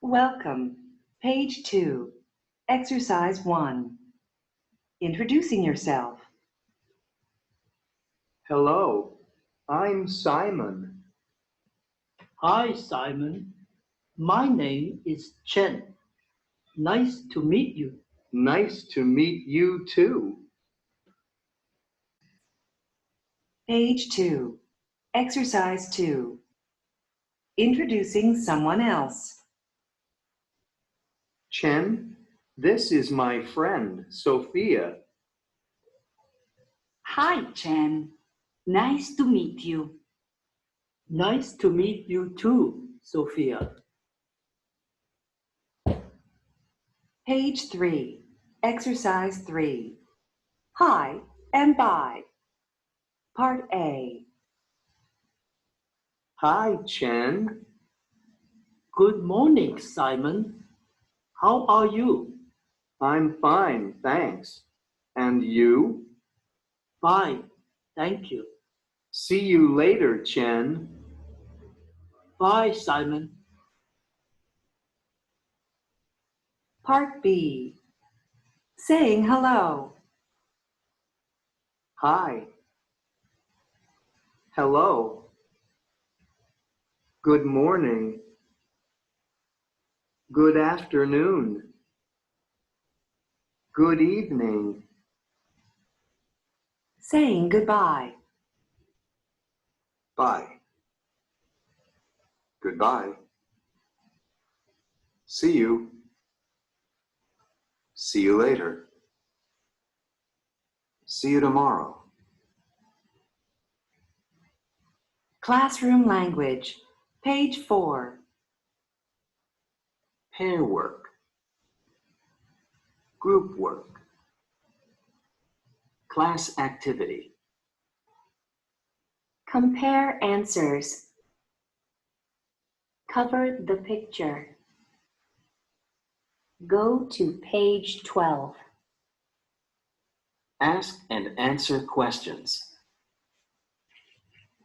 Welcome. Page 2. Exercise 1. Introducing yourself. Hello, I'm Simon. Hi, Simon. My name is Chen. Nice to meet you. Nice to meet you too. Page 2. Exercise 2. Introducing someone else. Chen, this is my friend, Sophia. Hi, Chen. Nice to meet you. Nice to meet you too, Sophia. Page 3. Exercise 3. Hi and bye. Part A. Hi, Chen. Good morning, Simon. How are you? I'm fine, thanks. And you? Fine, thank you. See you later, Chen. Bye, Simon. Part B. Saying hello. Hi. Hello. Good morning. Good afternoon. Good evening. Saying goodbye. Bye. Goodbye. See you. See you later. See you tomorrow. Classroom language. Page 4. Pair work. Group work. Class activity. Compare answers. Cover the picture. Go to page 12. Ask and answer questions.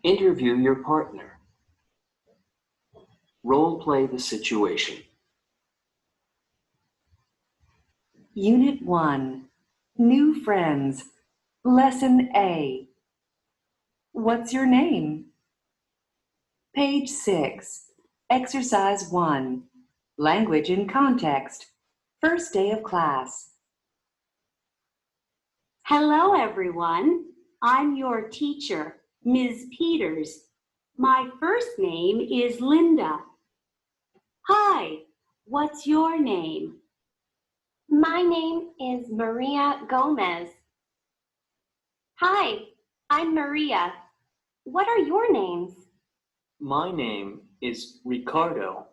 Interview your partner. Role play the situation. Unit 1. New friends. Lesson A. What's your name? Page 6. Exercise 1. Language in context. First day of class. Hello, everyone. I'm your teacher, Ms. Peters. My first name is Linda. Hi, what's your name? My name is Maria Gomez. Hi, I'm Maria. What are your names? My name is Ricardo.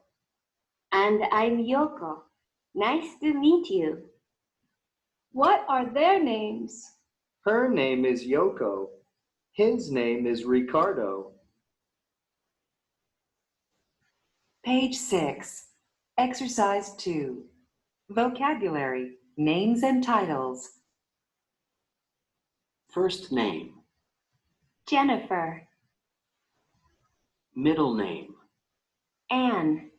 And I'm Yoko. Nice to meet you. What are their names? Her name is Yoko. His name is Ricardo. Page 6. Exercise 2. Vocabulary, names and titles. First name. Jennifer. Middle name. Anne.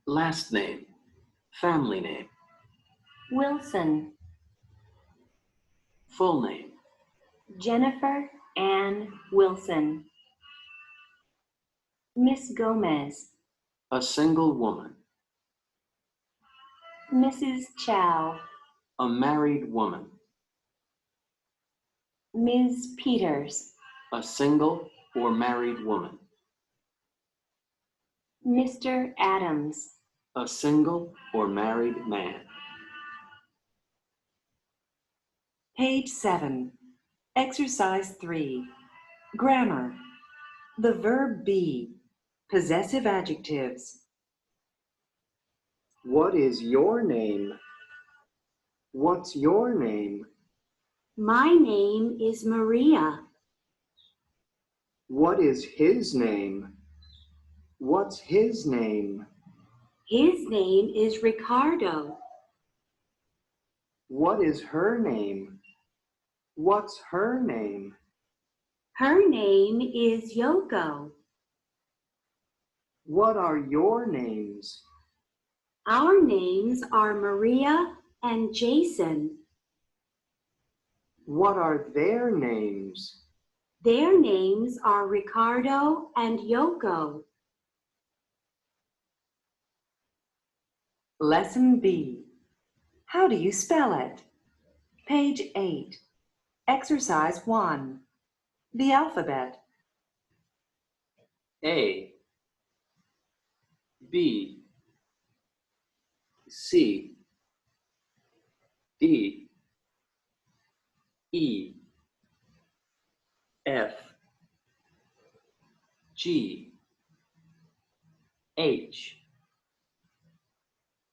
Last name. Family name. Wilson. Full name. Jennifer Ann Wilson. Miss Gomez. A single woman. Mrs. Chow. A married woman. Ms. Peters. A single or married woman. Mr. Adams. A single or married man. Page 7. Exercise 3. Grammar. The verb be. Possessive adjectives. What is your name? What's your name? My name is Maria. What is his name? What's his name? His name is Ricardo. What is her name? What's her name? Her name is Yoko. What are your names? Our names are Maria and Jason. What are their names? Their names are Ricardo and Yoko. Lesson B. How do you spell it? Page 8. Exercise 1. The alphabet. A, B, C, D, E, F, G, H,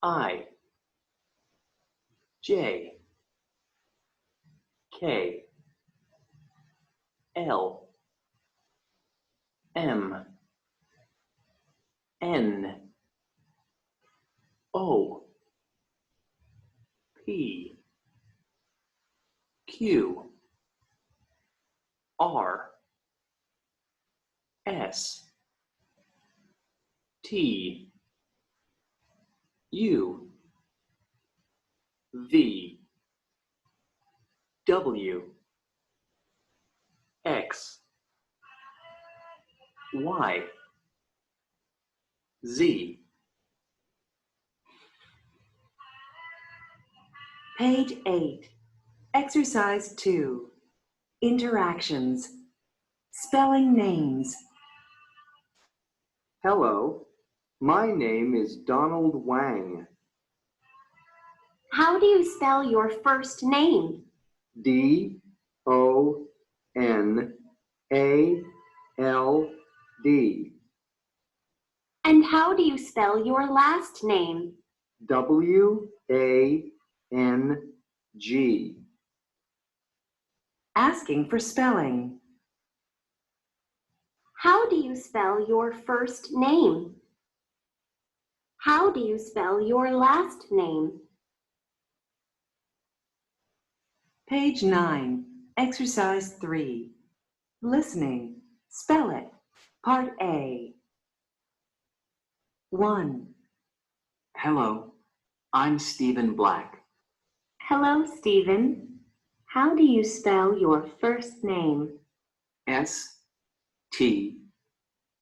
I, J, K, L, M, N, O, P, Q, R, S, T, U, V, W, X, Y, Z. Page 8. Exercise 2. Interactions. Spelling names. Hello, my name is Donald Wang. How do you spell your first name? D-O-N-A-L-D. And how do you spell your last name? W-A-N-G. Asking for spelling. How do you spell your first name? How do you spell your last name? Page 9. Exercise 3. Listening. Spell it. Part A. 1. Hello, I'm Stephen Black. Hello, Stephen. How do you spell your first name? S, T,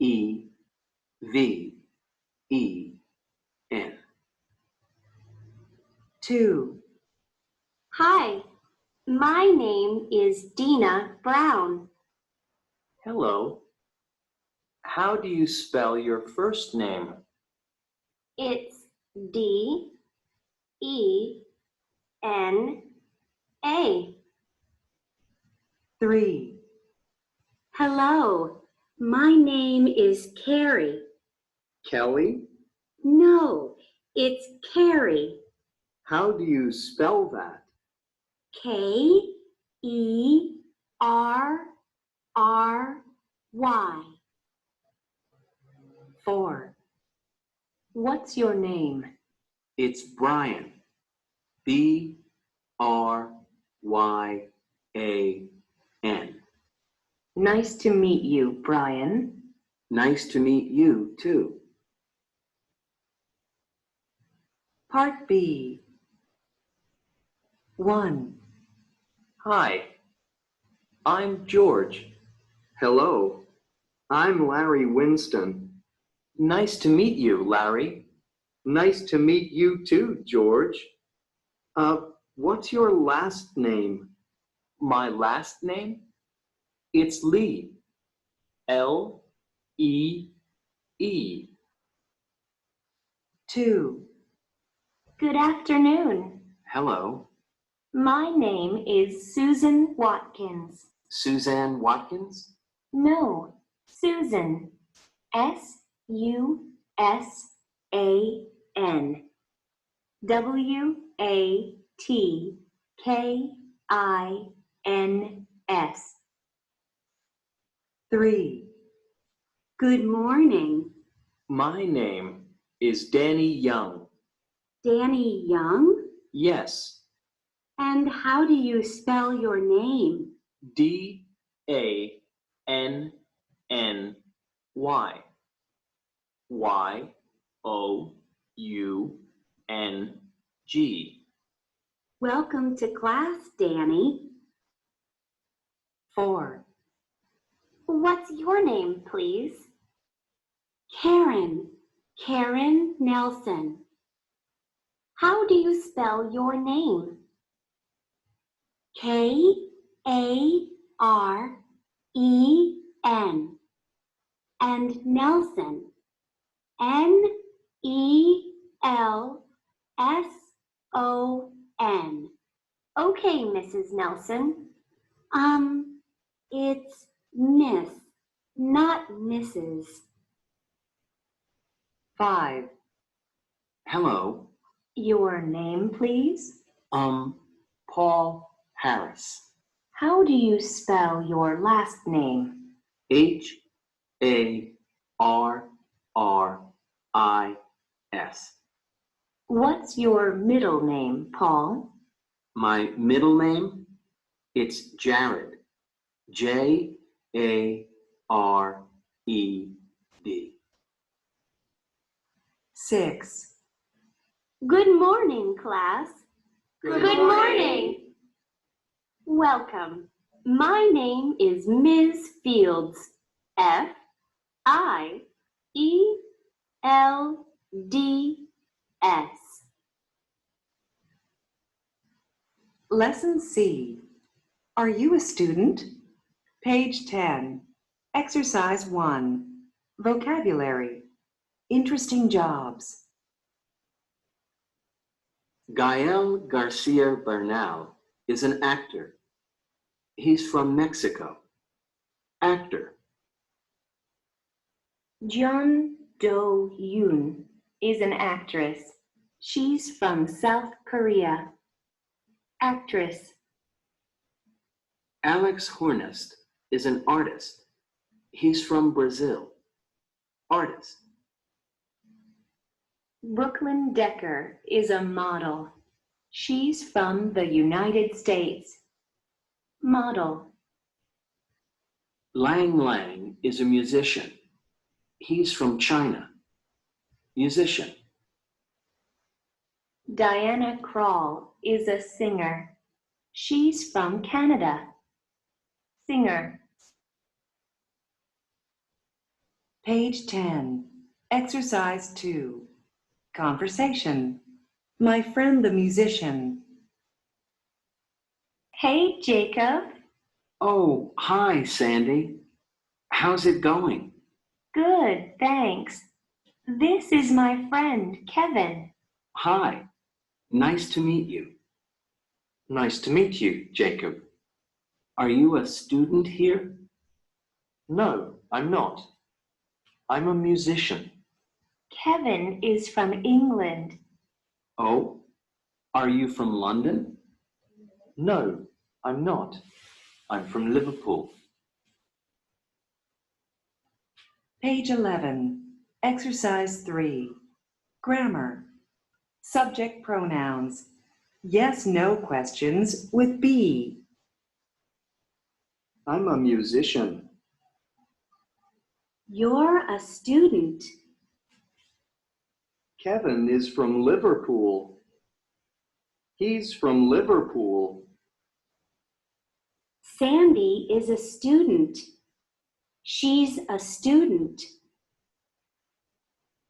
E, V, E, N. 2. Hi, my name is Dina Brown. Hello, how do you spell your first name? It's D-E-N-A. 3. Hello, my name is Carrie. Kelly, No, it's Carrie. how do you spell that? K-E-R-R-Y. 4. What's your name? It's Brian. B-R-Y-A-N. Nice to meet you, Brian. Nice to meet you, too. Part B. 1. Hi, I'm George. Hello, I'm Larry Winston. Nice to meet you, Larry. Nice to meet you too, George. What's your last name? My last name? It's Lee. L-E-E. 2. Good afternoon. Hello, My name is Susan Watkins. Suzanne Watkins? No, Susan. S-U-S-A-N. W-A-T-K-I-N-S. 3. Good morning. My name is Danny Young. Danny Young? Yes, And how do you spell your name? D-A-N-N-Y. Y-O-U-N-G. Welcome to class, Danny. 4. What's your name, please? Karen. Karen Nelson. How do you spell your name? K-A-R-E-N. And Nelson. N-E-L-S-O-N. Okay, Mrs. Nelson. It's Miss, not Mrs. 5. Hello. Your name, please? Paul Harris. How do you spell your last name? H-A-R-R-I-S. What's your middle name, Paul? My middle name? It's Jared. J-A-R-E-D. 6. Good morning, class. Good morning. Welcome. My name is Ms. Fields. F-I-E-L-D-S. Lesson C. Are you a student? Page 10. Exercise 1. Vocabulary. Interesting jobs. Gael Garcia Bernal is an actor. He's from Mexico. Actor. Jeon Do-yoon is an actress. She's from South Korea. Actress. Alex Hornist is an artist. He's from Brazil. Artist. Brooklyn Decker is a model. She's from the United States. Model. Lang Lang is a musician. He's from China. Musician. Diana Krall is a singer. She's from Canada. Singer. Page 10. Exercise 2. Conversation. My friend the musician. Hey, Jacob. Oh, hi, Sandy. How's it going? Good, thanks. This is my friend, Kevin. Hi. Nice to meet you. Nice to meet you, Jacob. Are you a student here? No, I'm not. I'm a musician. Kevin is from England. Oh, are you from London? No, I'm not. I'm from Liverpool. Page 11. Exercise 3. Grammar. Subject pronouns. Yes/no questions with be. I'm a musician. You're a student. Kevin is from Liverpool. He's from Liverpool. Sandy is a student. She's a student.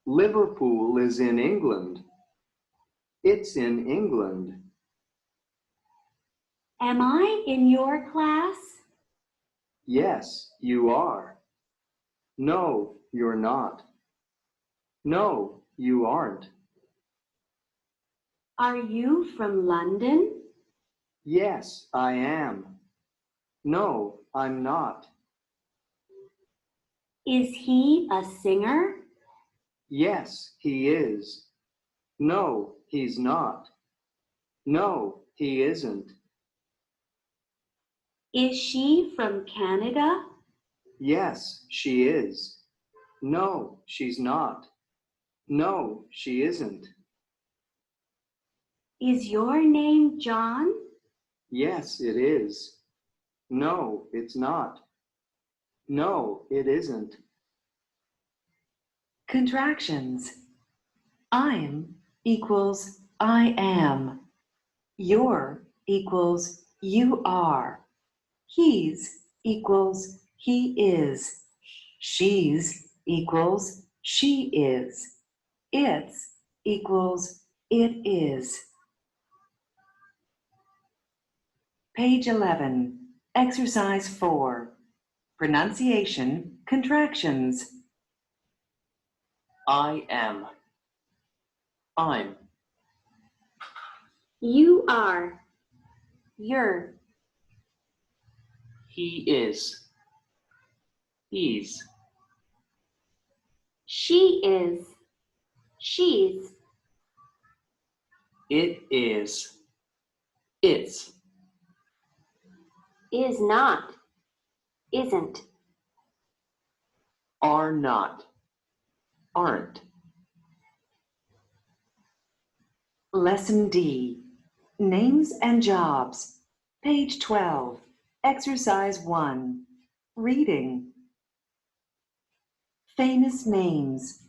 Liverpool is in England. It's in England. Am I in your class? Yes, you are. No, you're not. No, you aren't. Are you from London? Yes, I am. No, I'm not. Is he a singer? Yes, he is. No, he's not. No, he isn't. Is she from Canada? Yes, she is. No, she's not. No, she isn't. Is your name John? Yes, it is. No, it's not. No, it isn't. Contractions. I'm equals I am. You're equals you are. He's equals he is. She's equals she is. It's equals it is. Page 11, Exercise 4. Pronunciation contractions. I am. I'm. You are. You're. He is. He's. She is. She's. It is. It's. Is not. Isn't. Are not. Aren't. Lesson D. Names and jobs. Page 12. Exercise 1. Reading. Famous names.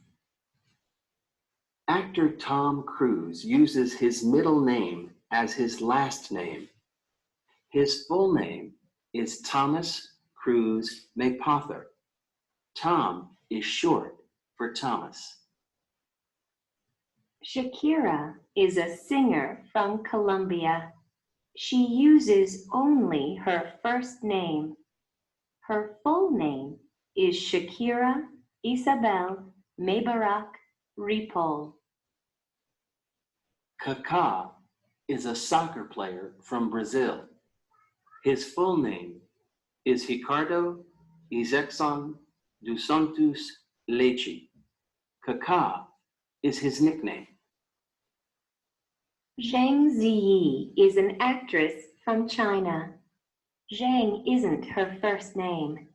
Actor Tom Cruise uses his middle name as his last name. His full name is Thomas Cruise Mapother. Tom is short for Thomas. Shakira is a singer from Colombia. She uses only her first name. Her full name is Shakira Isabel Mebarak Ripoll. Kaká is a soccer player from Brazil. His full name is Ricardo Isaacson dos Santos Leite. Kaká is his nickname. Zhang Ziyi is an actress from China. Zhang isn't her first name.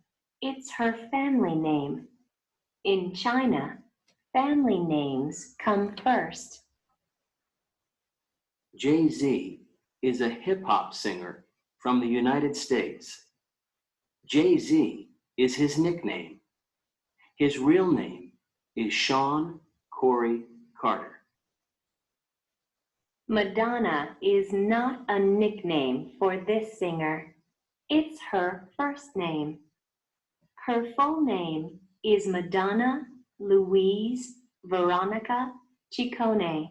It's her family name. In China, family names come first. Jay-Z is a hip-hop singer from the United States. Jay-Z is his nickname. His real name is Sean Corey Carter. Madonna is not a nickname for this singer. It's her first name. Her full name is Madonna Louise Veronica Ciccone.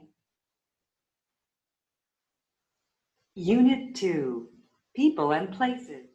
Unit 2. People and places.